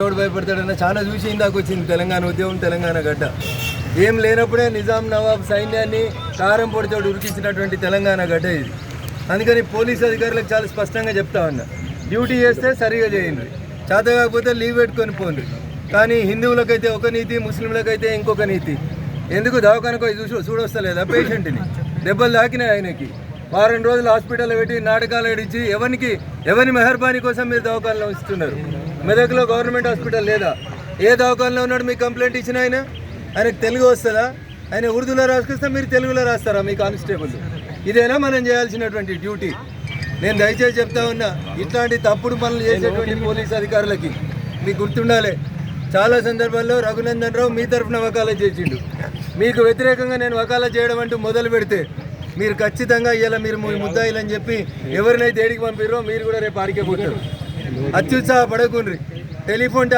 ఎవడు భయపడతాడన్న చాలా చూసి ఇందాక వచ్చింది తెలంగాణ ఉద్యమం, తెలంగాణ గడ్డ. ఏం లేనప్పుడే నిజాం నవాబ్ సైన్యాన్ని కారం పొడితోడు ఉరికించినటువంటి తెలంగాణ గడ్డ ఇది. అందుకని పోలీసు అధికారులకు చాలా స్పష్టంగా చెప్తా ఉన్నా, డ్యూటీ చేస్తే సరిగా చేయండి, చేత కాకపోతే లీవ్ పెట్టుకొని పోండి. కానీ హిందువులకైతే ఒక నీతి, ముస్లింలకైతే ఇంకొక నీతి. ఎందుకు దవాఖానకు చూడొస్తలేదా పేషెంట్ని? దెబ్బలు తాకినాయి ఆయనకి. వారం రోజులు హాస్పిటల్లో పెట్టి నాటకాలు ఏడిచి ఎవరిని మెహర్బానీ కోసం మీరు దవాఖానలో ఉంచుతున్నారు? మెదక్లో గవర్నమెంట్ హాస్పిటల్ లేదా? ఏ దవాఖానలో ఉన్నాడు మీకు కంప్లైంట్ ఇచ్చిన ఆయనకు తెలుగు వస్తుందా? ఆయన ఉర్దూలో రాసుకొస్తే మీరు తెలుగులో రాస్తారా మీ కానిస్టేబుల్? ఇదేనా మనం చేయాల్సినటువంటి డ్యూటీ? నేను దయచేసి చెప్తా ఉన్నా, ఇట్లాంటి తప్పుడు పనులు చేసేటువంటి పోలీసు అధికారులకి మీకు గుర్తుండాలి, చాలా సందర్భాల్లో రఘునందన్ రావు మీ తరఫున వకాలత్ చేసిండు. మీకు వ్యతిరేకంగా నేను వకాలత్ చేయడం అంటూ మొదలు పెడితే మీరు ఖచ్చితంగా ఇలా మీరు ముద్దాయిలని చెప్పి ఎవరినైతే ఏడికి పంపిరో మీరు కూడా రేపు ఆడికే పోతారు. అత్యుత్సాహపడకుండ్రి. టెలిఫోన్